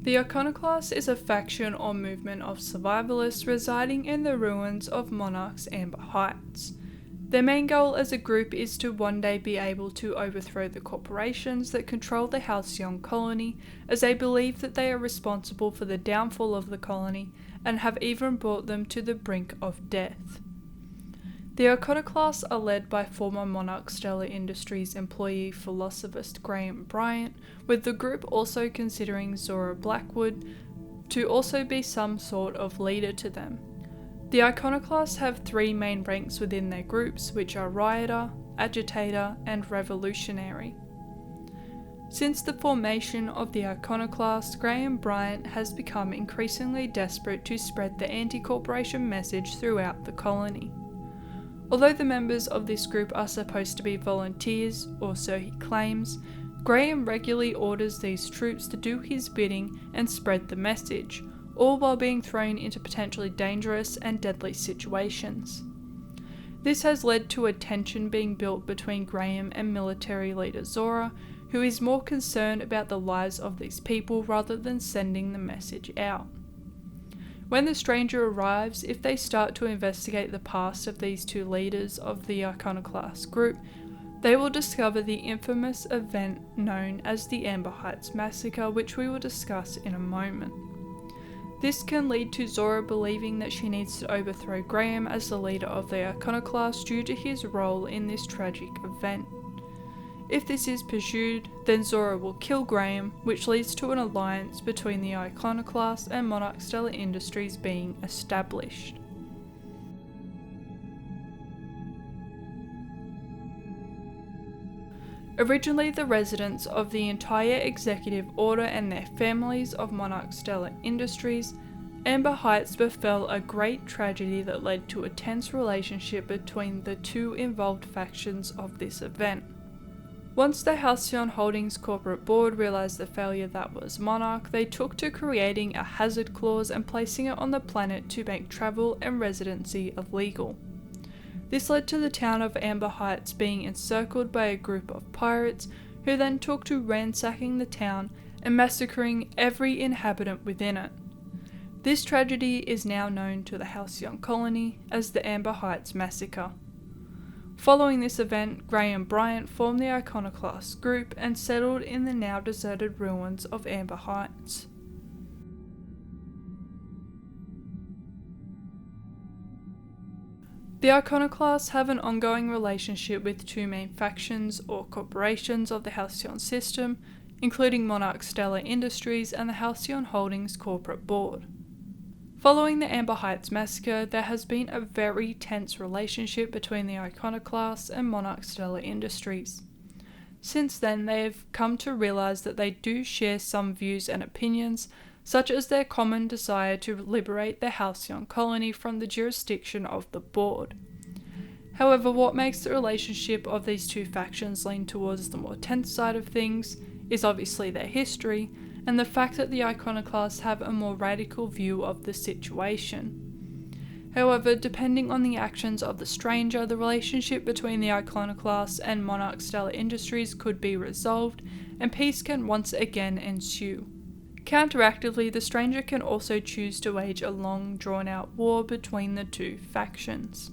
The Iconoclasts is a faction or movement of survivalists residing in the ruins of Monarch's Amber Heights. Their main goal as a group is to one day be able to overthrow the corporations that control the Halcyon colony, as they believe that they are responsible for the downfall of the colony and have even brought them to the brink of death. The Iconoclasts are led by former Monarch Stellar Industries employee philosophist Graham Bryant, with the group also considering Zora Blackwood to also be some sort of leader to them. The Iconoclasts have three main ranks within their groups, which are Rioter, Agitator, and Revolutionary. Since the formation of the Iconoclasts, Graham Bryant has become increasingly desperate to spread the anti-corporation message throughout the colony. Although the members of this group are supposed to be volunteers, or so he claims, Graham regularly orders these troops to do his bidding and spread the message, all while being thrown into potentially dangerous and deadly situations. This has led to a tension being built between Graham and military leader Zora, who is more concerned about the lives of these people rather than sending the message out. When the stranger arrives, if they start to investigate the past of these two leaders of the Iconoclast group, they will discover the infamous event known as the Amber Heights Massacre, which we will discuss in a moment. This can lead to Zora believing that she needs to overthrow Graham as the leader of the Iconoclasts due to his role in this tragic event. If this is pursued, then Zora will kill Graham, which leads to an alliance between the Iconoclasts and Monarch Stellar Industries being established. Originally the residents of the entire executive order and their families of Monarch Stellar Industries, Amber Heights befell a great tragedy that led to a tense relationship between the two involved factions of this event. Once the Halcyon Holdings corporate board realised the failure that was Monarch, they took to creating a hazard clause and placing it on the planet to make travel and residency illegal. This led to the town of Amber Heights being encircled by a group of pirates who then took to ransacking the town and massacring every inhabitant within it. This tragedy is now known to the Halcyon colony as the Amber Heights Massacre. Following this event, Graham Bryant formed the Iconoclast group and settled in the now deserted ruins of Amber Heights. The Iconoclasts have an ongoing relationship with two main factions or corporations of the Halcyon system, including Monarch Stellar Industries and the Halcyon Holdings corporate board. Following the Amber Heights Massacre, there has been a very tense relationship between the Iconoclasts and Monarch Stellar Industries. Since then, they have come to realise that they do share some views and opinions, such as their common desire to liberate the Halcyon colony from the jurisdiction of the board. However, what makes the relationship of these two factions lean towards the more tense side of things is obviously their history, and the fact that the Iconoclasts have a more radical view of the situation. However, depending on the actions of the stranger, the relationship between the Iconoclasts and Monarch Stellar Industries could be resolved, and peace can once again ensue. Counteractively, the stranger can also choose to wage a long, drawn-out war between the two factions.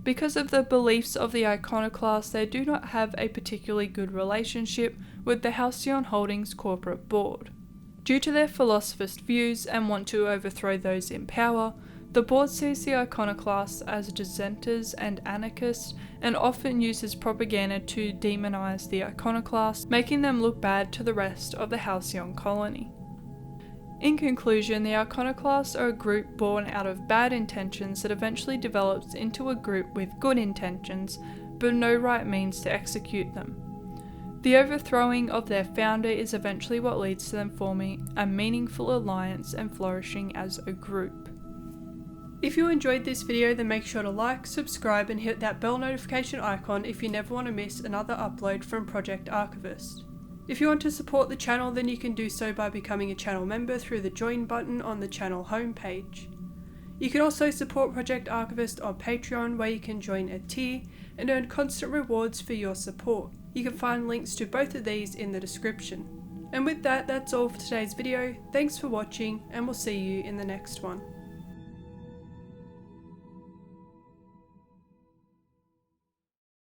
Because of the beliefs of the Iconoclasts, they do not have a particularly good relationship with the Halcyon Holdings corporate board. Due to their philosophist views and want to overthrow those in power, the board sees the Iconoclasts as dissenters and anarchists and often uses propaganda to demonize the Iconoclasts, making them look bad to the rest of the Halcyon colony. In conclusion, the Iconoclasts are a group born out of bad intentions that eventually develops into a group with good intentions, but no right means to execute them. The overthrowing of their founder is eventually what leads to them forming a meaningful alliance and flourishing as a group. If you enjoyed this video, then make sure to like, subscribe and hit that bell notification icon if you never want to miss another upload from Project Archivist. If you want to support the channel, then you can do so by becoming a channel member through the join button on the channel homepage. You can also support Project Archivist on Patreon, where you can join a tier and earn constant rewards for your support. You can find links to both of these in the description. And with that, that's all for today's video. Thanks for watching, and we'll see you in the next one.